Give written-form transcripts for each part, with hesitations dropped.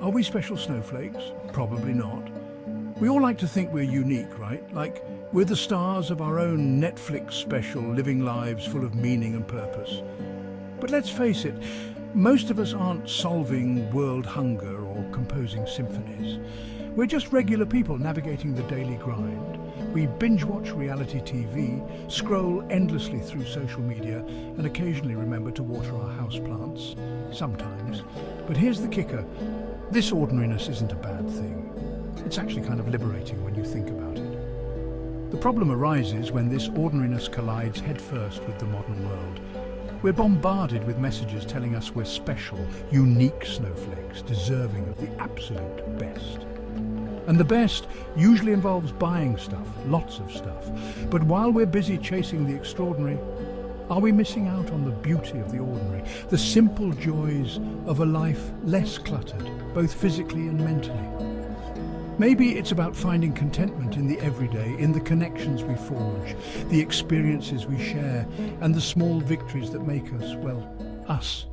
Are we special snowflakes? Probably not. We all like to think we're unique, right? Like we're the stars of our own Netflix special, living lives full of meaning and purpose. But let's face it, most of us aren't solving world hunger or composing symphonies. We're just regular people navigating the daily grind. We binge-watch reality TV, scroll endlessly through social media, and occasionally remember to water our houseplants. Sometimes. But here's the kicker. This ordinariness isn't a bad thing. It's actually kind of liberating when you think about it. The problem arises when this ordinariness collides headfirst with the modern world. We're bombarded with messages telling us we're special, unique snowflakes, deserving of the absolute best. And the best usually involves buying stuff, lots of stuff. But while we're busy chasing the extraordinary, are we missing out on the beauty of the ordinary, the simple joys of a life less cluttered, both physically and mentally? Maybe it's about finding contentment in the everyday, in the connections we forge, the experiences we share, and the small victories that make us, well, us.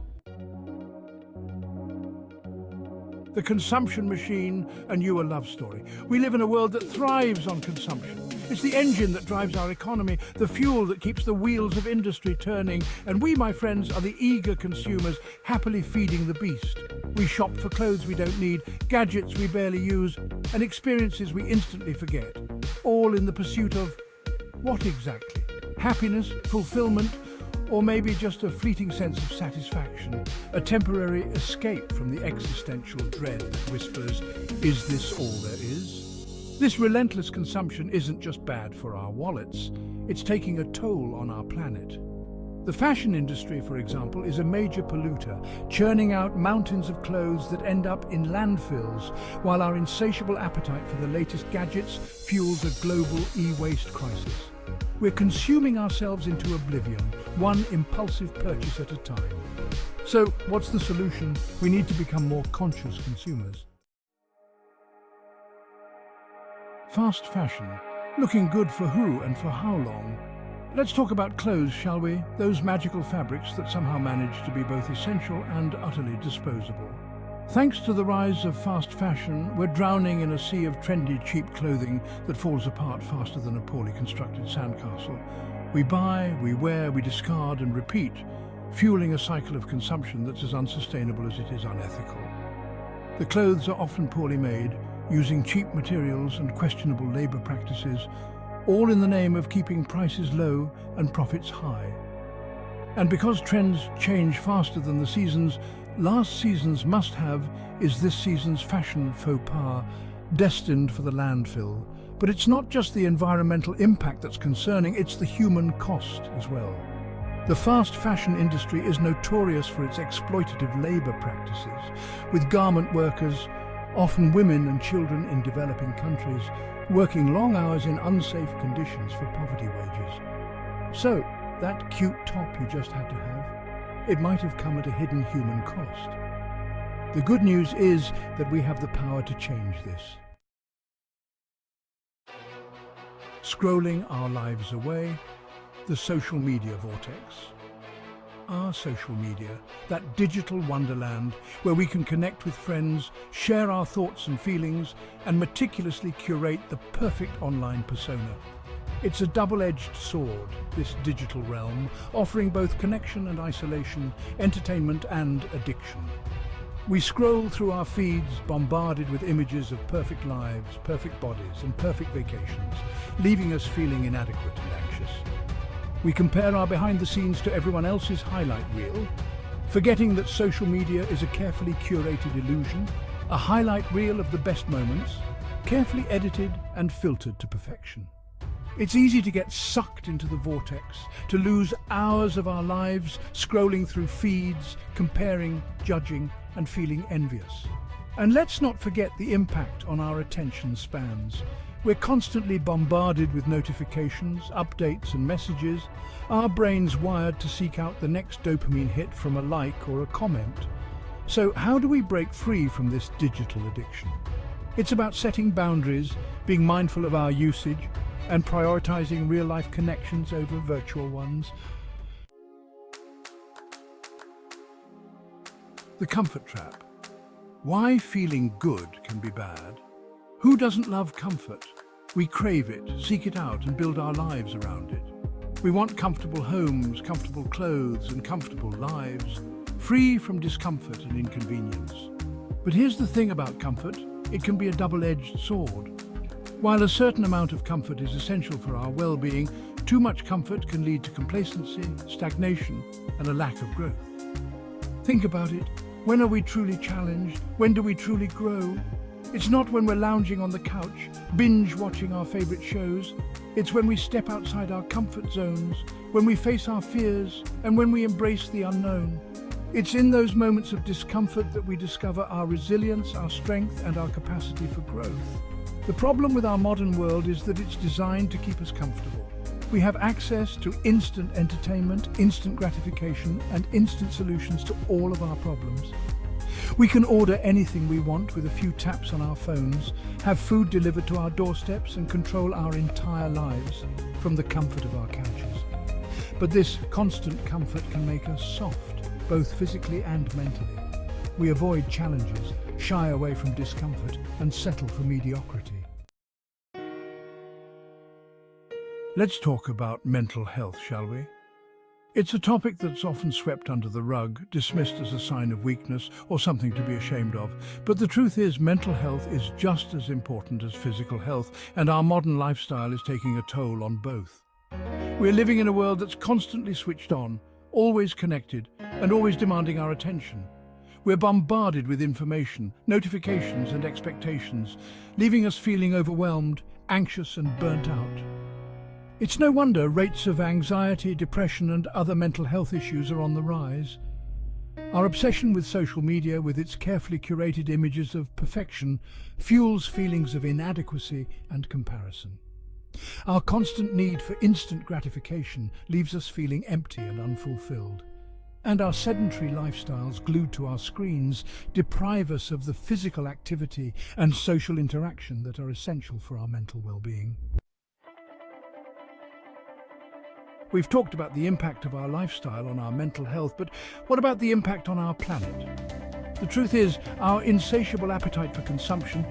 The consumption machine and you a love story. We live in a world that thrives on consumption. It's the engine that drives our economy, the fuel that keeps the wheels of industry turning, and we, my friends, are the eager consumers happily feeding the beast. We shop for clothes we don't need, gadgets we barely use, and experiences we instantly forget, all in the pursuit of what exactly? Happiness, fulfillment, or maybe just a fleeting sense of satisfaction, a temporary escape from the existential dread that whispers, is this all there is? This relentless consumption isn't just bad for our wallets, it's taking a toll on our planet. The fashion industry, for example, is a major polluter, churning out mountains of clothes that end up in landfills, while our insatiable appetite for the latest gadgets fuels a global e-waste crisis. We're consuming ourselves into oblivion, one impulsive purchase at a time. So, what's the solution? We need to become more conscious consumers. Fast fashion. Looking good for who and for how long? Let's talk about clothes, shall we? Those magical fabrics that somehow manage to be both essential and utterly disposable. Thanks to the rise of fast fashion, we're drowning in a sea of trendy, cheap clothing that falls apart faster than a poorly constructed sandcastle. We buy, we wear, we discard and repeat, fueling a cycle of consumption that's as unsustainable as it is unethical. The clothes are often poorly made, using cheap materials and questionable labor practices, all in the name of keeping prices low and profits high. And because trends change faster than the seasons, last season's must-have is this season's fashion faux pas, destined for the landfill. But it's not just the environmental impact that's concerning, it's the human cost as well. The fast fashion industry is notorious for its exploitative labor practices, with garment workers, often women and children in developing countries, working long hours in unsafe conditions for poverty wages. So, that cute top you just had to have, it might have come at a hidden human cost. The good news is that we have the power to change this. Scrolling our lives away, the social media vortex. Our social media, that digital wonderland where we can connect with friends, share our thoughts and feelings, and meticulously curate the perfect online persona. It's a double-edged sword, this digital realm, offering both connection and isolation, entertainment and addiction. We scroll through our feeds, bombarded with images of perfect lives, perfect bodies, and perfect vacations, leaving us feeling inadequate and anxious. We compare our behind-the-scenes to everyone else's highlight reel, forgetting that social media is a carefully curated illusion, a highlight reel of the best moments, carefully edited and filtered to perfection. It's easy to get sucked into the vortex, to lose hours of our lives scrolling through feeds, comparing, judging, and feeling envious. And let's not forget the impact on our attention spans. We're constantly bombarded with notifications, updates, and messages, our brains wired to seek out the next dopamine hit from a like or a comment. So how do we break free from this digital addiction? It's about setting boundaries, being mindful of our usage, and prioritizing real-life connections over virtual ones. The comfort trap. Why feeling good can be bad. Who doesn't love comfort? We crave it, seek it out, and build our lives around it. We want comfortable homes, comfortable clothes, and comfortable lives, free from discomfort and inconvenience. But here's the thing about comfort: it can be a double-edged sword. While a certain amount of comfort is essential for our well-being, too much comfort can lead to complacency, stagnation, and a lack of growth. Think about it. When are we truly challenged? When do we truly grow? It's not when we're lounging on the couch, binge-watching our favorite shows. It's when we step outside our comfort zones, when we face our fears, and when we embrace the unknown. It's in those moments of discomfort that we discover our resilience, our strength, and our capacity for growth. The problem with our modern world is that it's designed to keep us comfortable. We have access to instant entertainment, instant gratification, and instant solutions to all of our problems. We can order anything we want with a few taps on our phones, have food delivered to our doorsteps, and control our entire lives from the comfort of our couches. But this constant comfort can make us soft, both physically and mentally. We avoid challenges, shy away from discomfort, and settle for mediocrity. Let's talk about mental health, shall we? It's a topic that's often swept under the rug, dismissed as a sign of weakness or something to be ashamed of. But the truth is, mental health is just as important as physical health, and our modern lifestyle is taking a toll on both. We're living in a world that's constantly switched on, always connected, and always demanding our attention. We're bombarded with information, notifications, and expectations, leaving us feeling overwhelmed, anxious, and burnt out. It's no wonder rates of anxiety, depression, and other mental health issues are on the rise. Our obsession with social media, with its carefully curated images of perfection, fuels feelings of inadequacy and comparison. Our constant need for instant gratification leaves us feeling empty and unfulfilled. And our sedentary lifestyles, glued to our screens, deprive us of the physical activity and social interaction that are essential for our mental well-being. We've talked about the impact of our lifestyle on our mental health, but what about the impact on our planet? The truth is, our insatiable appetite for consumption,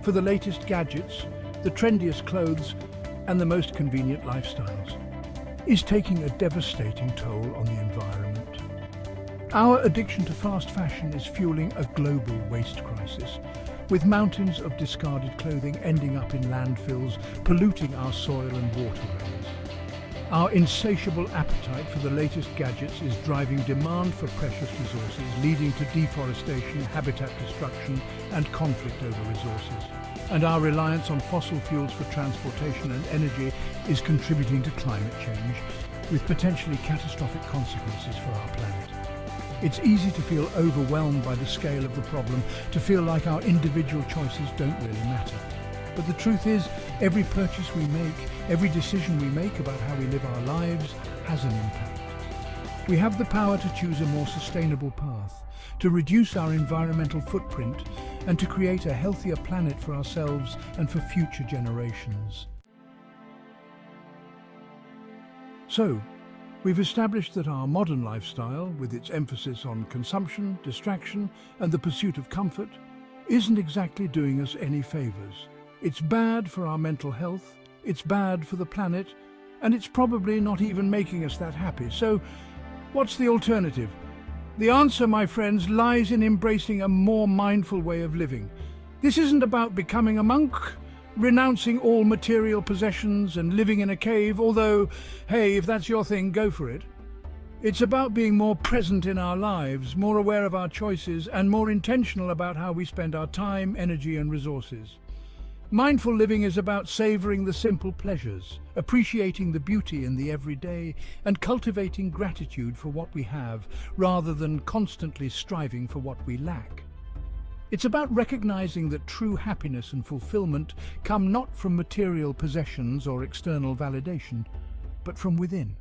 for the latest gadgets, the trendiest clothes, and the most convenient lifestyles, is taking a devastating toll on the environment. Our addiction to fast fashion is fueling a global waste crisis, with mountains of discarded clothing ending up in landfills, polluting our soil and waterways. Our insatiable appetite for the latest gadgets is driving demand for precious resources, leading to deforestation, habitat destruction, and conflict over resources. And our reliance on fossil fuels for transportation and energy is contributing to climate change, with potentially catastrophic consequences for our planet. It's easy to feel overwhelmed by the scale of the problem, to feel like our individual choices don't really matter. But the truth is, every purchase we make, every decision we make about how we live our lives has an impact. We have the power to choose a more sustainable path, to reduce our environmental footprint, and to create a healthier planet for ourselves and for future generations. So, we've established that our modern lifestyle, with its emphasis on consumption, distraction, and the pursuit of comfort, isn't exactly doing us any favors. It's bad for our mental health, it's bad for the planet, and it's probably not even making us that happy. So, what's the alternative? The answer, my friends, lies in embracing a more mindful way of living. This isn't about becoming a monk, renouncing all material possessions and living in a cave, although, hey, if that's your thing, go for it. It's about being more present in our lives, more aware of our choices, and more intentional about how we spend our time, energy, and resources. Mindful living is about savoring the simple pleasures, appreciating the beauty in the everyday, and cultivating gratitude for what we have, rather than constantly striving for what we lack. It's about recognizing that true happiness and fulfillment come not from material possessions or external validation, but from within.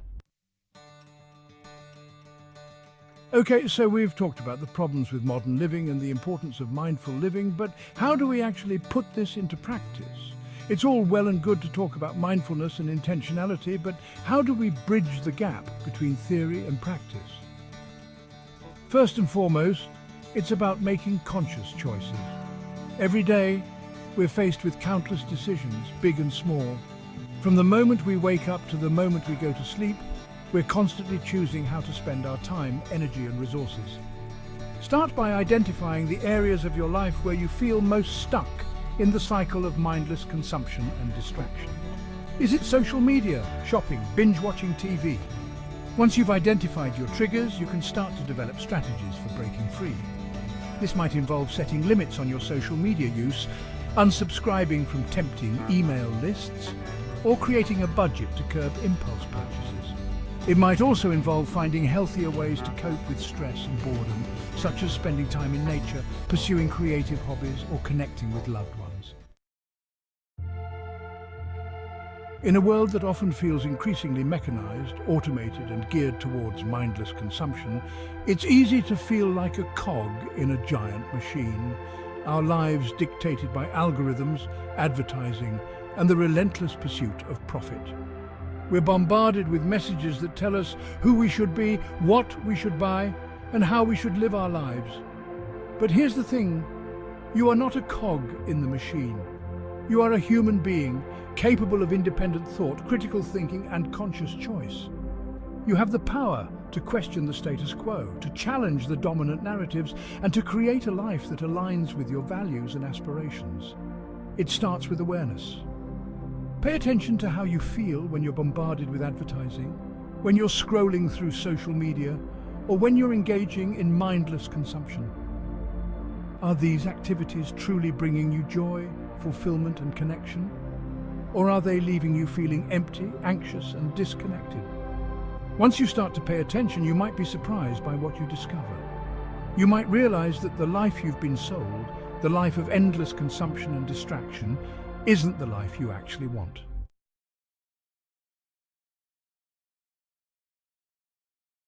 Okay, so we've talked about the problems with modern living and the importance of mindful living, but how do we actually put this into practice? It's all well and good to talk about mindfulness and intentionality, but how do we bridge the gap between theory and practice? First and foremost, It's about making conscious choices. Every day, we're faced with countless decisions, big and small. From the moment we wake up to the moment we go to sleep, we're constantly choosing how to spend our time, energy and resources. Start by identifying the areas of your life where you feel most stuck in the cycle of mindless consumption and distraction. Is it social media, shopping, binge-watching TV? Once you've identified your triggers, you can start to develop strategies for breaking free. This might involve setting limits on your social media use, unsubscribing from tempting email lists, or creating a budget to curb impulse purchases. It might also involve finding healthier ways to cope with stress and boredom, such as spending time in nature, pursuing creative hobbies, or connecting with loved ones. In a world that often feels increasingly mechanized, automated, and geared towards mindless consumption, it's easy to feel like a cog in a giant machine. Our lives dictated by algorithms, advertising, and the relentless pursuit of profit. We're bombarded with messages that tell us who we should be, what we should buy, and how we should live our lives. But here's the thing, you are not a cog in the machine. You are a human being, capable of independent thought, critical thinking, and conscious choice. You have the power to question the status quo, to challenge the dominant narratives, and to create a life that aligns with your values and aspirations. It starts with awareness. Pay attention to how you feel when you're bombarded with advertising, when you're scrolling through social media, or when you're engaging in mindless consumption. Are these activities truly bringing you joy, fulfillment, and connection? Or are they leaving you feeling empty, anxious, and disconnected? Once you start to pay attention, you might be surprised by what you discover. You might realize that the life you've been sold, the life of endless consumption and distraction, isn't the life you actually want.